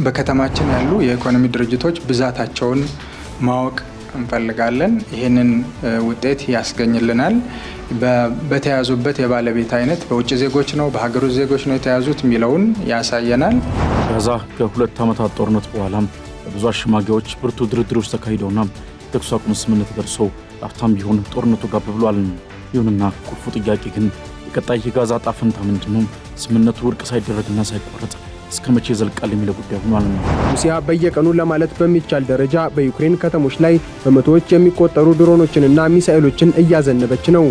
በከተማችን ያሉ የኢኮኖሚ ድርጅቶች ብዛታቸውን ማወቅ እንፈልጋለን። ይህንን ውጤት ያስገኝልናል። በተያዙበት የባለቤት አይነት በውጭ ዜጎች ነው በሀገር ውስጥ ዜጎች ነው የተያዙት የሚለውን ያሳየናል። ከዛ ከሁለት ዓመታት ጦርነት በኋላም ብዙ አሸማጊዎች ብርቱ ድርድሮች ተካሂደውና የተኩስ አቁም ስምምነት ደርሶ አፍታም ቢሆን ጦርነቱ ጋብ ብሏል። ይሁንና ቁልፉ ጥያቄ ግን የቀጣይ የጋዛ ዕጣ ፈንታ ምንድነው? ስምምነቱ ውድቅ ሳይደረግና ሳይቋረጥ እስከ መቼ ይዘልቃል የሚለው ጉዳይ ሆኗል። ሩሲያ በየቀኑ ለማለት በሚቻል ደረጃ በዩክሬን ከተሞች ላይ በመቶዎች የሚቆጠሩ ድሮኖችንና ሚሳኤሎችን እያዘነበች ነው።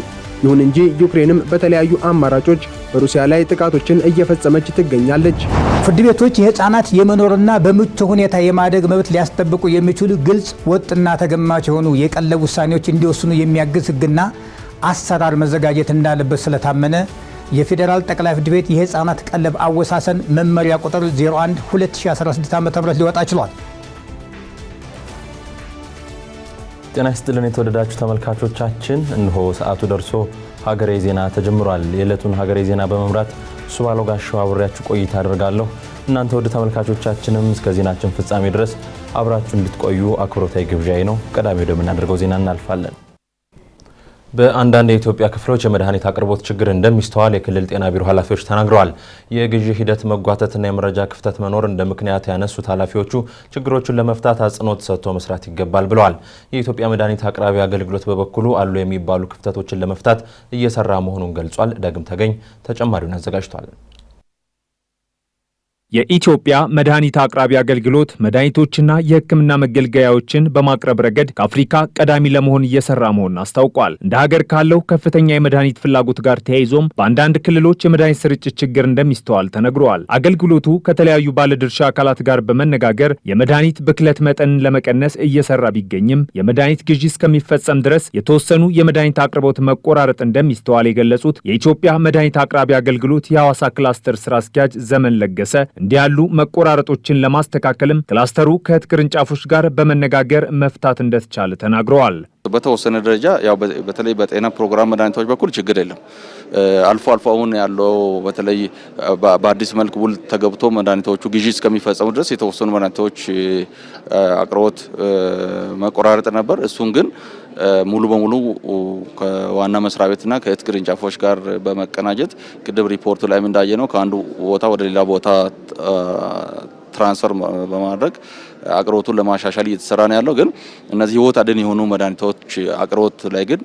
ይሁን እንጂ ዩክሬንም በተለያዩ አማራጮች በሩሲያ ላይ ጥቃቶችን እየፈጸመች ትገኛለች። ፍርድ ቤቶች የህፃናት የመኖርና በምቹ ሁኔታ የማደግ መብት ሊያስጠብቁ የሚችሉ ግልጽ ወጥና ተገማች የሆኑ የቀለብ ውሳኔዎች እንዲወስኑ የሚያግዝ ህግና አሰራር መዘጋጀት እንዳለበት ስለታመነ የፌዴራል ጠቅላይ ፍርድ ቤት የህፃናት ቀለብ አወሳሰን መመሪያ ቁጥር 01/2016 ዓ.ም ሊወጣ ችሏል። ጤና ይስጥልን የተወደዳችሁ ተመልካቾቻችን፣ እንሆ ሰዓቱ ደርሶ ሀገሬ ዜና ተጀምሯል። የዕለቱን ሀገሬ ዜና በመምራት ሱባሎ ጋሻው አብሬያችሁ ቆይታ አደርጋለሁ። እናንተ ወደ ተመልካቾቻችንም እስከ ዜናችን ፍጻሜ ድረስ አብራችሁ እንድትቆዩ አክብሮታዊ ግብዣዬ ነው። ቀዳሚ ወደምናደርገው ዜና እናልፋለን። በአንዳንድ የኢትዮጵያ ክፍሎች የመድኃኒት አቅርቦት ችግር እንደሚስተዋል የክልል ጤና ቢሮ ኃላፊዎች ተናግረዋል። የግዢ ሂደት መጓተትና የመረጃ ክፍተት መኖር እንደ ምክንያት ያነሱት ኃላፊዎቹ ችግሮቹን ለመፍታት አጽንኦት ሰጥቶ መስራት ይገባል ብለዋል። የኢትዮጵያ መድኃኒት አቅራቢ አገልግሎት በበኩሉ አሉ የሚባሉ ክፍተቶችን ለመፍታት እየሰራ መሆኑን ገልጿል። ዳግም ተገኝ ተጨማሪውን አዘጋጅቷል። የኢትዮጵያ መድኃኒት አቅራቢ አገልግሎት መድኃኒቶችና የሕክምና መገልገያዎችን በማቅረብ ረገድ ከአፍሪካ ቀዳሚ ለመሆን እየሰራ መሆኑን አስታውቋል። እንደ ሀገር ካለው ከፍተኛ የመድኃኒት ፍላጎት ጋር ተያይዞም በአንዳንድ ክልሎች የመድኃኒት ስርጭት ችግር እንደሚስተዋል ተነግሯል። አገልግሎቱ ከተለያዩ ባለድርሻ አካላት ጋር በመነጋገር የመድኃኒት ብክለት መጠንን ለመቀነስ እየሰራ ቢገኝም የመድኃኒት ግዢ እስከሚፈጸም ድረስ የተወሰኑ የመድኃኒት አቅርቦት መቆራረጥ እንደሚስተዋል የገለጹት የኢትዮጵያ መድኃኒት አቅራቢ አገልግሎት የሐዋሳ ክላስተር ስራ አስኪያጅ ዘመን ለገሰ እንዲህ ያሉ መቆራረጦችን ለማስተካከልም ክላስተሩ ከህት ቅርንጫፎች ጋር በመነጋገር መፍታት እንደተቻለ ተናግረዋል። በተወሰነ ደረጃ ያው በተለይ በጤና ፕሮግራም መድኃኒቶች በኩል ችግር የለም። አልፎ አሁን ያለው በተለይ በአዲስ መልክ ውል ተገብቶ መድኃኒቶቹ ግዢ እስከሚፈጸሙ ድረስ የተወሰኑ መድኃኒቶች አቅርቦት መቆራረጥ ነበር። እሱን ግን ሙሉ በሙሉ ከዋና መስሪያ ቤትና ከህት ቅርንጫፎች ጋር በመቀናጀት ቅድም ሪፖርቱ ላይም እንዳየነው ከአንዱ ቦታ ወደ ሌላ ቦታ ትራንስፈር በማድረግ አቅርቦቱን ለማሻሻል እየተሰራ ነው ያለው። ግን እነዚህ ህይወት አድን የሆኑ መድኃኒቶች አቅርቦት ላይ ግን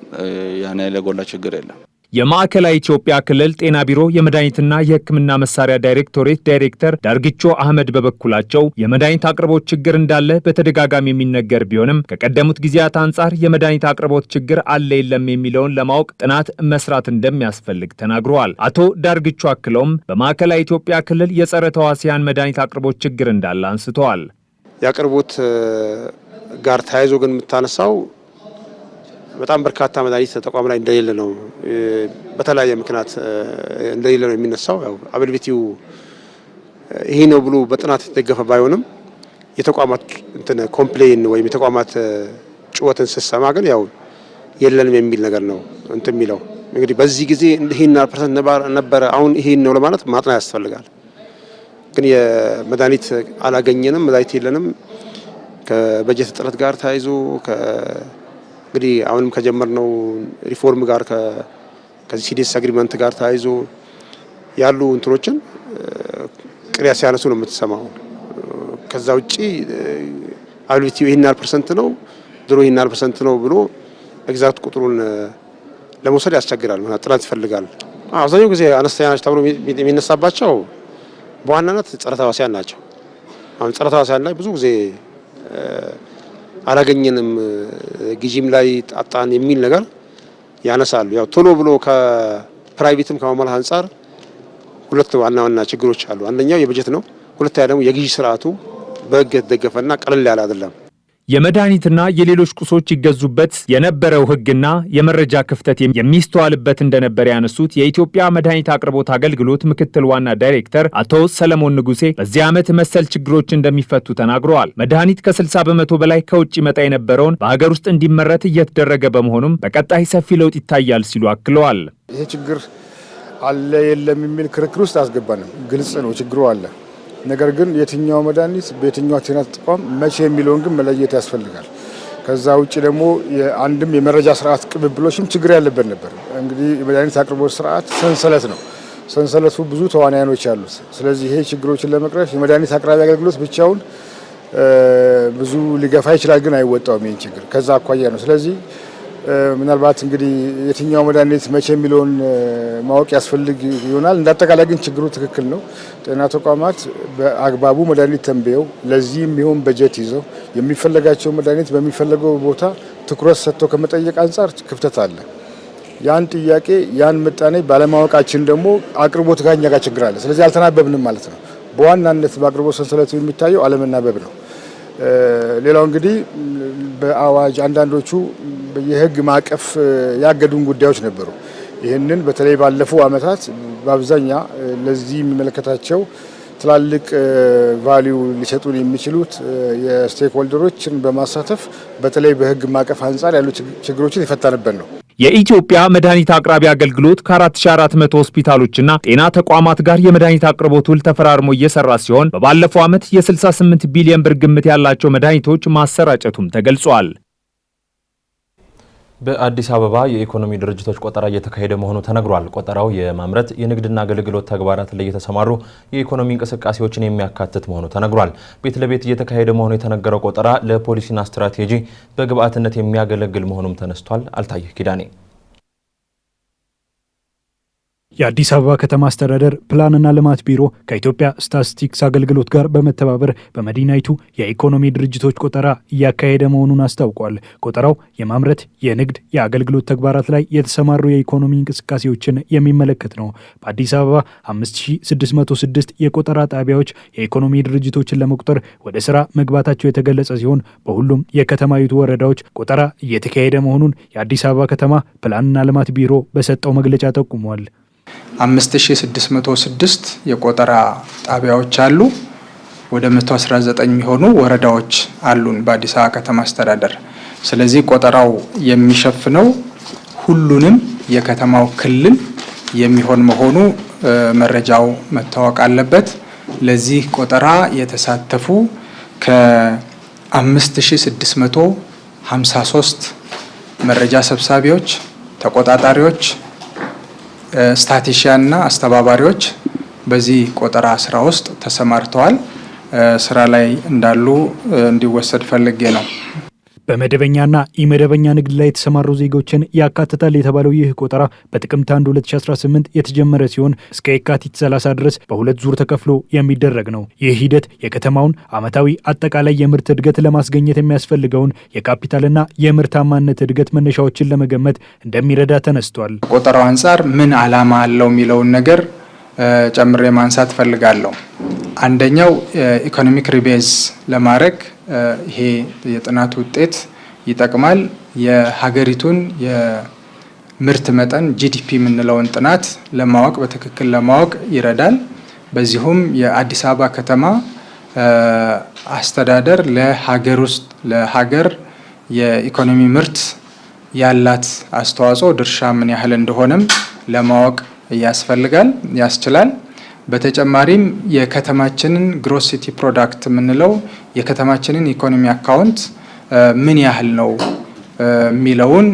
ያን ያለጎላ ችግር የለም። የማዕከላዊ ኢትዮጵያ ክልል ጤና ቢሮ የመድኃኒትና የሕክምና መሳሪያ ዳይሬክቶሬት ዳይሬክተር ዳርግቾ አህመድ በበኩላቸው የመድኃኒት አቅርቦት ችግር እንዳለ በተደጋጋሚ የሚነገር ቢሆንም ከቀደሙት ጊዜያት አንጻር የመድኃኒት አቅርቦት ችግር አለ የለም የሚለውን ለማወቅ ጥናት መስራት እንደሚያስፈልግ ተናግረዋል። አቶ ዳርግቾ አክለውም በማዕከላዊ ኢትዮጵያ ክልል የጸረ ተዋሲያን መድኃኒት አቅርቦት ችግር እንዳለ አንስተዋል። የአቅርቦት ጋር ተያይዞ ግን የምታነሳው በጣም በርካታ መድኃኒት ተቋም ላይ እንደሌለ ነው። በተለያየ ምክንያት እንደሌለ ነው የሚነሳው። ያው አብልቢቲው ይሄ ነው ብሎ በጥናት የተደገፈ ባይሆንም የተቋማት ኮምፕሌን ወይም የተቋማት ጩኸትን ሲሰማ ግን ያው የለንም የሚል ነገር ነው የሚለው። እንግዲህ በዚህ ጊዜ ይሄን ፐርሰንት ነበረ አሁን ይሄን ነው ለማለት ማጥናት ያስፈልጋል። ግን የመድኃኒት አላገኘንም፣ መድኃኒት የለንም ከበጀት እጥረት ጋር ተያይዞ እንግዲህ አሁንም ከጀመርነው ሪፎርም ጋር ከዚህ ሲዲኤስ አግሪመንት ጋር ተያይዞ ያሉ እንትኖችን ቅሪያ ሲያነሱ ነው የምትሰማው። ከዛ ውጪ አብልቢቲው ይሄን ፐርሰንት ነው ድሮ ይሄን ፐርሰንት ነው ብሎ ኤግዛክት ቁጥሩን ለመውሰድ ያስቸግራል። ጥናት ይፈልጋል። አብዛኛው ጊዜ አነስተኛ ናቸው ተብሎ የሚነሳባቸው በዋናነት ጸረ ተዋሲያን ናቸው። አሁን ጸረ ተዋሲያን ላይ ብዙ ጊዜ አላገኘንም ግዢም ላይ ጣጣን የሚል ነገር ያነሳሉ። ያው ቶሎ ብሎ ከፕራይቬትም ከማሟላት አንፃር ሁለት ዋና ችግሮች አሉ። አንደኛው የበጀት ነው። ሁለተኛ ደግሞ የግዢ ስርዓቱ በህግ የተደገፈና ቀለል ያለ አይደለም። የመድኃኒትና የሌሎች ቁሶች ይገዙበት የነበረው ህግና የመረጃ ክፍተት የሚስተዋልበት እንደነበር ያነሱት የኢትዮጵያ መድኃኒት አቅርቦት አገልግሎት ምክትል ዋና ዳይሬክተር አቶ ሰለሞን ንጉሴ በዚህ ዓመት መሰል ችግሮች እንደሚፈቱ ተናግረዋል። መድኃኒት ከ60 በመቶ በላይ ከውጭ መጣ የነበረውን በሀገር ውስጥ እንዲመረት እየተደረገ በመሆኑም በቀጣይ ሰፊ ለውጥ ይታያል ሲሉ አክለዋል። ይሄ ችግር አለ የለም የሚል ክርክር ውስጥ አስገባንም። ግልጽ ነው ችግሩ አለ። ነገር ግን የትኛው መድኃኒት በየትኛው ጤና ተቋም መቼ የሚለውን ግን መለየት ያስፈልጋል። ከዛ ውጭ ደግሞ አንድም የመረጃ ስርዓት ቅብብሎችም ችግር ያለበት ነበር። እንግዲህ የመድኃኒት አቅርቦት ስርዓት ሰንሰለት ነው። ሰንሰለቱ ብዙ ተዋናያኖች አሉት። ስለዚህ ይሄ ችግሮችን ለመቅረፍ የመድኃኒት አቅራቢ አገልግሎት ብቻውን ብዙ ሊገፋ ይችላል፣ ግን አይወጣውም ይህን ችግር። ከዛ አኳያ ነው። ስለዚህ ምናልባት እንግዲህ የትኛው መድኃኒት መቼ የሚለውን ማወቅ ያስፈልግ ይሆናል። እንዳጠቃላይ ግን ችግሩ ትክክል ነው። ጤና ተቋማት በአግባቡ መድኃኒት ተንብየው ለዚህ የሚሆን በጀት ይዘው የሚፈለጋቸው መድኃኒት በሚፈለገው ቦታ ትኩረት ሰጥተው ከመጠየቅ አንጻር ክፍተት አለ። ያን ጥያቄ ያን ምጣኔ ባለማወቃችን ደግሞ አቅርቦት ጋር እኛ ጋር ችግር አለ። ስለዚህ አልተናበብንም ማለት ነው። በዋናነት በአቅርቦት ሰንሰለቱ የሚታየው አለመናበብ ነው። ሌላው እንግዲህ በአዋጅ አንዳንዶቹ የህግ ማዕቀፍ ያገዱን ጉዳዮች ነበሩ። ይህንን በተለይ ባለፉት ዓመታት በአብዛኛው ለዚህ የሚመለከታቸው ትላልቅ ቫልዩ ሊሰጡን የሚችሉት የስቴክሆልደሮችን በማሳተፍ በተለይ በህግ ማዕቀፍ አንጻር ያሉ ችግሮችን የፈታንበት ነው። የኢትዮጵያ መድኃኒት አቅራቢ አገልግሎት ከ4400 ሆስፒታሎችና ጤና ተቋማት ጋር የመድኃኒት አቅርቦት ውል ተፈራርሞ እየሰራ ሲሆን በባለፈው ዓመት የ68 ቢሊዮን ብር ግምት ያላቸው መድኃኒቶች ማሰራጨቱም ተገልጿል። በአዲስ አበባ የኢኮኖሚ ድርጅቶች ቆጠራ እየተካሄደ መሆኑ ተነግሯል። ቆጠራው የማምረት የንግድና አገልግሎት ተግባራት ላይ የተሰማሩ የኢኮኖሚ እንቅስቃሴዎችን የሚያካትት መሆኑ ተነግሯል። ቤት ለቤት እየተካሄደ መሆኑ የተነገረው ቆጠራ ለፖሊሲና ስትራቴጂ በግብዓትነት የሚያገለግል መሆኑም ተነስቷል። አልታየህ ኪዳኔ። የአዲስ አበባ ከተማ አስተዳደር ፕላንና ልማት ቢሮ ከኢትዮጵያ ስታቲስቲክስ አገልግሎት ጋር በመተባበር በመዲናይቱ የኢኮኖሚ ድርጅቶች ቆጠራ እያካሄደ መሆኑን አስታውቋል። ቆጠራው የማምረት የንግድ የአገልግሎት ተግባራት ላይ የተሰማሩ የኢኮኖሚ እንቅስቃሴዎችን የሚመለከት ነው። በአዲስ አበባ 5606 የቆጠራ ጣቢያዎች የኢኮኖሚ ድርጅቶችን ለመቁጠር ወደ ስራ መግባታቸው የተገለጸ ሲሆን በሁሉም የከተማይቱ ወረዳዎች ቆጠራ እየተካሄደ መሆኑን የአዲስ አበባ ከተማ ፕላንና ልማት ቢሮ በሰጠው መግለጫ ጠቁሟል። 5606 የቆጠራ ጣቢያዎች አሉ። ወደ 119 የሚሆኑ ወረዳዎች አሉን በአዲስ አበባ ከተማ አስተዳደር። ስለዚህ ቆጠራው የሚሸፍነው ሁሉንም የከተማው ክልል የሚሆን መሆኑ መረጃው መታወቅ አለበት። ለዚህ ቆጠራ የተሳተፉ ከ5653 መረጃ ሰብሳቢዎች፣ ተቆጣጣሪዎች፣ ስታቲሽያንና አስተባባሪዎች በዚህ ቆጠራ ስራ ውስጥ ተሰማርተዋል። ስራ ላይ እንዳሉ እንዲወሰድ ፈልጌ ነው። በመደበኛና ኢመደበኛ ንግድ ላይ የተሰማሩ ዜጎችን ያካትታል የተባለው ይህ ቆጠራ በጥቅምት 1 2018 የተጀመረ ሲሆን እስከ የካቲት 30 ድረስ በሁለት ዙር ተከፍሎ የሚደረግ ነው። ይህ ሂደት የከተማውን ዓመታዊ አጠቃላይ የምርት እድገት ለማስገኘት የሚያስፈልገውን የካፒታልና የምርታማነት እድገት መነሻዎችን ለመገመት እንደሚረዳ ተነስቷል። ቆጠራው አንጻር ምን ዓላማ አለው የሚለውን ነገር ጨምሬ ማንሳት ፈልጋለሁ። አንደኛው ኢኮኖሚክ ሪቤዝ ለማድረግ ይሄ የጥናት ውጤት ይጠቅማል። የሀገሪቱን የምርት መጠን ጂዲፒ የምንለውን ጥናት ለማወቅ በትክክል ለማወቅ ይረዳል። በዚሁም የአዲስ አበባ ከተማ አስተዳደር ለሀገር የኢኮኖሚ ምርት ያላት አስተዋጽኦ ድርሻ ምን ያህል እንደሆነም ለማወቅ ያስችላል። በተጨማሪም የከተማችንን ግሮስ ሲቲ ፕሮዳክት የምንለው የከተማችንን ኢኮኖሚ አካውንት ምን ያህል ነው የሚለውን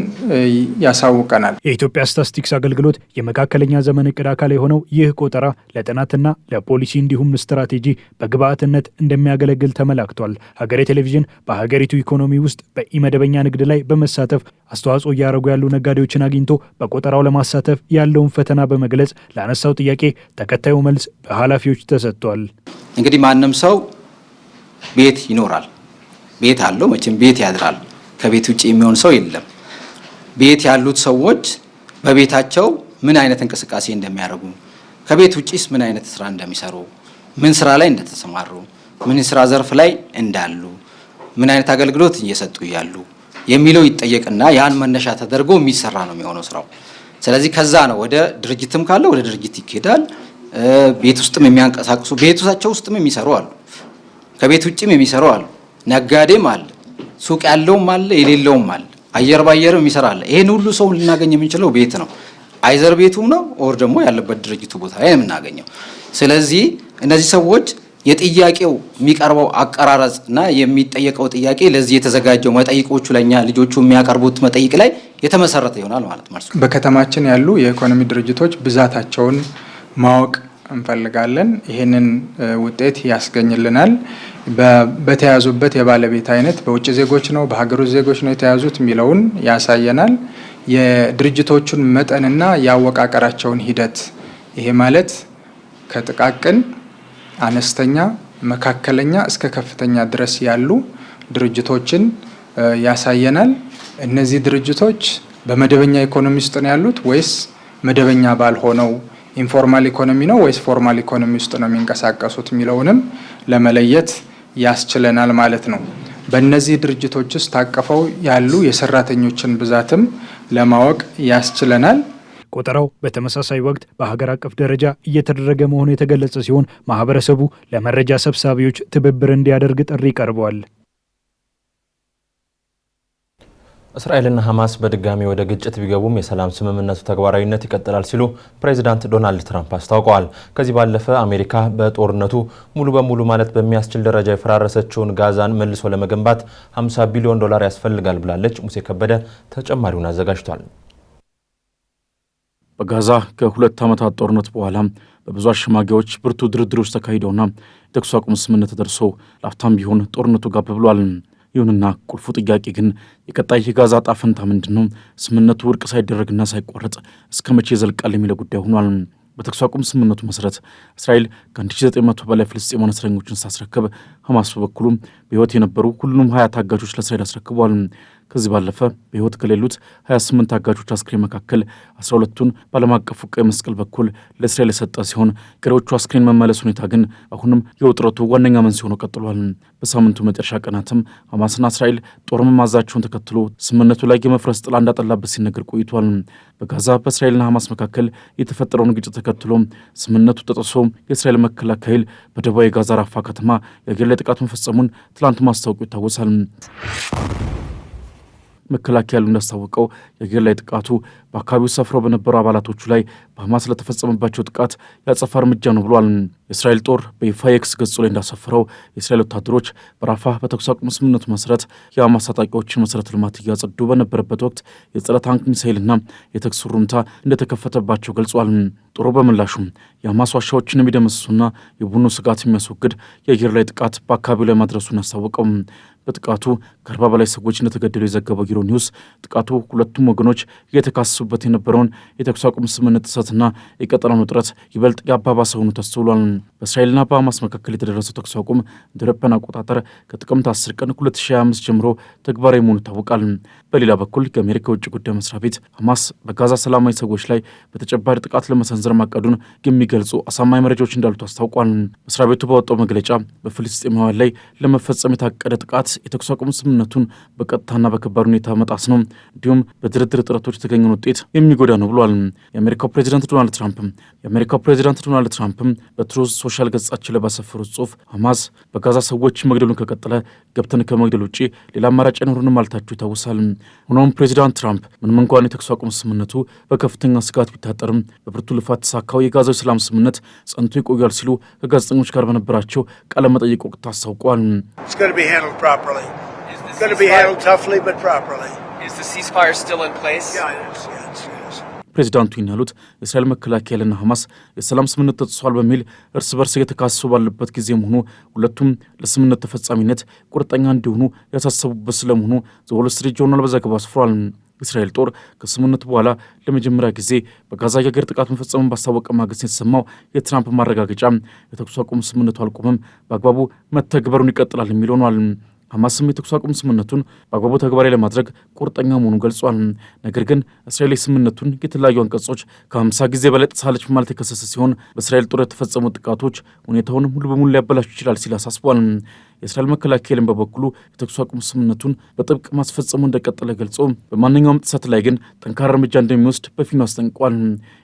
ያሳውቀናል። የኢትዮጵያ ስታቲስቲክስ አገልግሎት የመካከለኛ ዘመን እቅድ አካል የሆነው ይህ ቆጠራ ለጥናትና ለፖሊሲ እንዲሁም ስትራቴጂ በግብዓትነት እንደሚያገለግል ተመላክቷል። ሀገሬ ቴሌቪዥን በሀገሪቱ ኢኮኖሚ ውስጥ በኢመደበኛ ንግድ ላይ በመሳተፍ አስተዋጽኦ እያደረጉ ያሉ ነጋዴዎችን አግኝቶ በቆጠራው ለማሳተፍ ያለውን ፈተና በመግለጽ ላነሳው ጥያቄ ተከታዩ መልስ በኃላፊዎች ተሰጥቷል። እንግዲህ ማንም ሰው ቤት ይኖራል፣ ቤት አለው፣ መቼም ቤት ያድራል። ከቤት ውጭ የሚሆን ሰው የለም። ቤት ያሉት ሰዎች በቤታቸው ምን አይነት እንቅስቃሴ እንደሚያደርጉ፣ ከቤት ውጭስ ምን አይነት ስራ እንደሚሰሩ፣ ምን ስራ ላይ እንደተሰማሩ፣ ምን ስራ ዘርፍ ላይ እንዳሉ፣ ምን አይነት አገልግሎት እየሰጡ ያሉ የሚለው ይጠየቅና ያን መነሻ ተደርጎ የሚሰራ ነው የሚሆነው ስራው። ስለዚህ ከዛ ነው ወደ ድርጅትም ካለ ወደ ድርጅት ይኬዳል። ቤት ውስጥም የሚያንቀሳቅሱ ቤታቸው ውስጥም የሚሰሩ አሉ፣ ከቤት ውጭም የሚሰሩ አሉ፣ ነጋዴም አለ፣ ሱቅ ያለውም አለ፣ የሌለውም አለ፣ አየር ባየር የሚሰራ አለ። ይሄን ሁሉ ሰው ልናገኝ የምንችለው ቤት ነው። አይዘር ቤቱም ነው ኦር ደግሞ ያለበት ድርጅቱ ቦታ ላይ የምናገኘው። ስለዚህ እነዚህ ሰዎች የጥያቄው የሚቀርበው አቀራረጽና የሚጠየቀው ጥያቄ ለዚህ የተዘጋጀው መጠይቆቹ ለኛ ልጆቹ የሚያቀርቡት መጠይቅ ላይ የተመሰረተ ይሆናል ማለት ነው። በከተማችን ያሉ የኢኮኖሚ ድርጅቶች ብዛታቸውን ማወቅ እንፈልጋለን። ይህንን ውጤት ያስገኝልናል። በተያዙበት የባለቤት አይነት በውጭ ዜጎች ነው በሀገር ውስጥ ዜጎች ነው የተያዙት የሚለውን ያሳየናል። የድርጅቶቹን መጠንና ያወቃቀራቸውን ሂደት ይሄ ማለት ከጥቃቅን አነስተኛ፣ መካከለኛ እስከ ከፍተኛ ድረስ ያሉ ድርጅቶችን ያሳየናል። እነዚህ ድርጅቶች በመደበኛ ኢኮኖሚ ውስጥ ነው ያሉት ወይስ መደበኛ ባልሆነው ኢንፎርማል ኢኮኖሚ ነው ወይስ ፎርማል ኢኮኖሚ ውስጥ ነው የሚንቀሳቀሱት የሚለውንም ለመለየት ያስችለናል ማለት ነው። በእነዚህ ድርጅቶች ውስጥ ታቀፈው ያሉ የሰራተኞችን ብዛትም ለማወቅ ያስችለናል። ቆጠራው በተመሳሳይ ወቅት በሀገር አቀፍ ደረጃ እየተደረገ መሆኑ የተገለጸ ሲሆን ማህበረሰቡ ለመረጃ ሰብሳቢዎች ትብብር እንዲያደርግ ጥሪ ቀርበዋል። እስራኤልና ሐማስ በድጋሚ ወደ ግጭት ቢገቡም የሰላም ስምምነቱ ተግባራዊነት ይቀጥላል ሲሉ ፕሬዚዳንት ዶናልድ ትራምፕ አስታውቀዋል። ከዚህ ባለፈ አሜሪካ በጦርነቱ ሙሉ በሙሉ ማለት በሚያስችል ደረጃ የፈራረሰችውን ጋዛን መልሶ ለመገንባት $50 ቢሊዮን ያስፈልጋል ብላለች። ሙሴ ከበደ ተጨማሪውን አዘጋጅቷል። በጋዛ ከ2 ዓመታት ጦርነት በኋላ በብዙ አሸማጊዎች ብርቱ ድርድሮች ተካሂደውና የተኩስ አቁም ስምምነት ተደርሶ ላፍታም ቢሆን ጦርነቱ ጋብ ብሏል። ይሁንና ቁልፉ ጥያቄ ግን የቀጣይ የጋዛ ዕጣ ፈንታ ምንድነው? ስምምነቱ ውድቅ ሳይደረግና ሳይቋረጥ እስከ መቼ ይዘልቃል የሚለው ጉዳይ ሆኗል። በተኩስ አቁም ስምምነቱ መሰረት እስራኤል ከ1900 በላይ ፍልስጤማውያን እስረኞችን ስታስረክብ፣ ሐማስ በበኩሉ በሕይወት የነበሩ ሁሉንም 20 ታጋቾች ለእስራኤል አስረክቧል። ከዚህ ባለፈ በሕይወት ከሌሉት 28 ታጋቾች አስክሬን መካከል 12ቱን በዓለም አቀፉ ቀይ መስቀል በኩል ለእስራኤል የሰጠ ሲሆን ቀሪዎቹ አስክሬን መመለስ ሁኔታ ግን አሁንም የውጥረቱ ዋነኛ መንስኤ ሆኖ ቀጥሏል። በሳምንቱ መጨረሻ ቀናትም ሐማስና እስራኤል ጦር መማዛቸውን ተከትሎ ስምምነቱ ላይ የመፍረስ ጥላ እንዳጠላበት ሲነገር ቆይቷል። በጋዛ በእስራኤልና ሐማስ መካከል የተፈጠረውን ግጭት ተከትሎ ስምምነቱ ተጥሶ የእስራኤል መከላከያ ኃይል በደቡባዊ ጋዛ ራፋ ከተማ የአየር ላይ ጥቃት መፈጸሙን ትላንት ማስታወቁ ይታወሳል። መከላከያ እንዳስታወቀው የአየር ላይ ጥቃቱ በአካባቢው ሰፍረው በነበሩ አባላቶቹ ላይ በሐማስ ለተፈጸመባቸው ጥቃት ያጸፋ እርምጃ ነው ብሏል። የእስራኤል ጦር በይፋ ኤክስ ገጹ ላይ እንዳሰፈረው የእስራኤል ወታደሮች በራፋ በተኩስ አቁም ስምምነቱ መሰረት የሐማስ ታጣቂዎችን መሰረተ ልማት እያጸዱ በነበረበት ወቅት የጸረ ታንክ ሚሳይልና የተኩስ ሩምታ እንደተከፈተባቸው ገልጿል። ጦሩ በምላሹም የሐማስ ዋሻዎችን የሚደመስሱና የቡድኑ ስጋት የሚያስወግድ የአየር ላይ ጥቃት በአካባቢው ላይ ማድረሱን አስታወቀው። በጥቃቱ ከ40 በላይ ሰዎች እንደተገደሉ የዘገበው ጊሮ ኒውስ ጥቃቱ ሁለቱም ወገኖች እየተካሰሱበት የነበረውን የተኩስ አቁም ስምምነት ጥሰትና የቀጠናውን ውጥረት ይበልጥ ያባባሰ ሆኖ ተስተውሏል። በእስራኤልና በሐማስ መካከል የተደረሰው ተኩስ አቁም እንደ አውሮፓውያን አቆጣጠር ከጥቅምት 10 ቀን 2025 ጀምሮ ተግባራዊ መሆኑ ይታወቃል። በሌላ በኩል የአሜሪካ የውጭ ጉዳይ መስሪያ ቤት ሐማስ በጋዛ ሰላማዊ ሰዎች ላይ በተጨባጭ ጥቃት ለመሰንዘር ማቀዱን የሚገልጹ አሳማኝ መረጃዎች እንዳሉት አስታውቋል። መስሪያ ቤቱ ባወጣው መግለጫ በፍልስጤማውያን ላይ ለመፈጸም የታቀደ ጥቃት የተኩስ አቁም ስምምነቱን በቀጥታና በከባድ ሁኔታ መጣስ ነው፣ እንዲሁም በድርድር ጥረቶች የተገኘውን ውጤት የሚጎዳ ነው ብሏል። የአሜሪካው ፕሬዚዳንት ዶናልድ ትራምፕ በትሩዝ ሶሻል ገጻቸው ላይ ባሰፈሩት ጽሑፍ ሐማስ በጋዛ ሰዎች መግደሉን ከቀጠለ ገብተን ከመግደል ውጭ ሌላ አማራጭ አይኖርንም ማለታቸው ይታወሳል። ሆኖም ፕሬዚዳንት ትራምፕ ምንም እንኳን የተኩስ አቁም ስምምነቱ በከፍተኛ ስጋት ቢታጠርም በብርቱ ልፋት ተሳካው የጋዛው ሰላም ስምምነት ጸንቶ ይቆያል ሲሉ ከጋዜጠኞች ጋር በነበራቸው ቃለ መጠይቅ ወቅት አስታውቀዋል። ፕሬዚዳንቱ ይህን ያሉት የእስራኤል መከላከያ ኃይልና ሐማስ የሰላም ስምምነት ተጥሷል በሚል እርስ በርስ እየተካሰሱ ባለበት ጊዜ መሆኑ ሁለቱም ለስምምነት ተፈጻሚነት ቁርጠኛ እንዲሆኑ ያሳሰቡበት ስለመሆኑ ዘ ዎል ስትሪት ጆርናል በዘገባው አስፍሯል። የእስራኤል ጦር ከስምምነቱ በኋላ ለመጀመሪያ ጊዜ በጋዛ የአየር ጥቃት መፈጸሙን ባስታወቀ ማግስት የተሰማው የትራምፕ ማረጋገጫ የተኩስ አቁም ስምምነቱ አልቆመም፣ በአግባቡ መተግበሩን ይቀጥላል የሚል ሆኗል። ሐማስም የተኩስ አቁም ስምምነቱን በአግባቡ ተግባራዊ ለማድረግ ቁርጠኛ መሆኑን ገልጿል። ነገር ግን እስራኤል ስምምነቱን የተለያዩ አንቀጾች ከ50 ጊዜ በላይ ጥሳለች በማለት የከሰሰ ሲሆን በእስራኤል ጦር የተፈጸሙ ጥቃቶች ሁኔታውን ሙሉ በሙሉ ሊያበላሹ ይችላል ሲል አሳስቧል። የእስራኤል መከላከያ ኃይል በበኩሉ የተኩስ አቁም ስምምነቱን በጥብቅ ማስፈጸሙ እንደቀጠለ ገልጾ በማንኛውም ጥሰት ላይ ግን ጠንካራ እርምጃ እንደሚወስድ በፊኑ አስጠንቅቋል።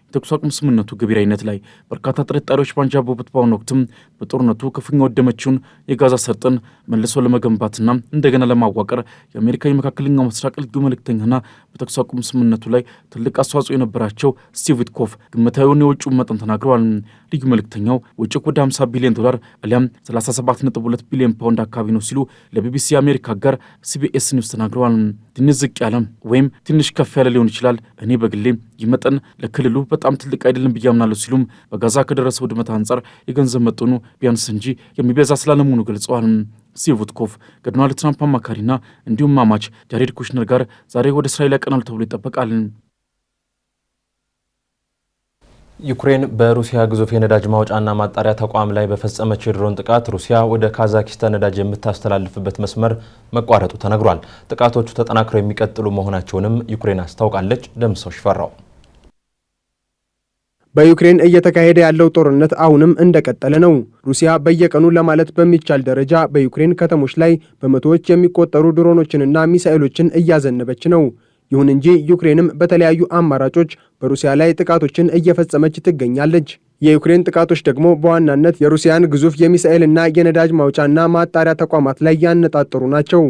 የተኩስ አቁም ስምምነቱ ገቢራዊነት ላይ በርካታ ጥርጣሬዎች ባንዣበቡበት በአሁኑ ወቅትም በጦርነቱ ክፉኛ ወደመችውን የጋዛ ሰርጥን መልሶ ለመገንባትና እንደገና ለማዋቀር የአሜሪካ የመካከለኛው ምስራቅ ልዩ መልእክተኛና በተኩስ አቁም ስምምነቱ ላይ ትልቅ አስተዋጽኦ የነበራቸው ስቲቭ ዊትኮፍ ግምታዊውን የውጭውን መጠን ተናግረዋል። ልዩ መልእክተኛው ወጪው ወደ $50 ቢሊዮን አሊያም 37.2 ቢሊዮን ፓውንድ አካባቢ ነው ሲሉ ለቢቢሲ የአሜሪካ ጋር ሲቢኤስ ኒውስ ተናግረዋል። ትንሽ ዝቅ ያለ ወይም ትንሽ ከፍ ያለ ሊሆን ይችላል። እኔ በግሌ ይህ መጠን ለክልሉ በጣም ትልቅ አይደለም ብዬ አምናለሁ ሲሉም በጋዛ ከደረሰው ውድመት አንጻር የገንዘብ መጠኑ ቢያንስ እንጂ የሚበዛ ስላለመሆኑ ገልጸዋል። ስቲቭ ዊትኮፍ ከዶናልድ ትራምፕ አማካሪና እንዲሁም ማማች ጃሬድ ኩሽነር ጋር ዛሬ ወደ እስራኤል ያቀናሉ ተብሎ ይጠበቃል። ዩክሬን በሩሲያ ግዙፍ የነዳጅ ማውጫና ማጣሪያ ተቋም ላይ በፈጸመችው የድሮን ጥቃት ሩሲያ ወደ ካዛክስታን ነዳጅ የምታስተላልፍበት መስመር መቋረጡ ተነግሯል። ጥቃቶቹ ተጠናክረው የሚቀጥሉ መሆናቸውንም ዩክሬን አስታውቃለች። ደምሰው ሽፈራው በዩክሬን እየተካሄደ ያለው ጦርነት አሁንም እንደቀጠለ ነው። ሩሲያ በየቀኑ ለማለት በሚቻል ደረጃ በዩክሬን ከተሞች ላይ በመቶዎች የሚቆጠሩ ድሮኖችንና ሚሳኤሎችን እያዘነበች ነው። ይሁን እንጂ ዩክሬንም በተለያዩ አማራጮች በሩሲያ ላይ ጥቃቶችን እየፈጸመች ትገኛለች። የዩክሬን ጥቃቶች ደግሞ በዋናነት የሩሲያን ግዙፍ የሚሳኤልና የነዳጅ ማውጫና ማጣሪያ ተቋማት ላይ ያነጣጠሩ ናቸው።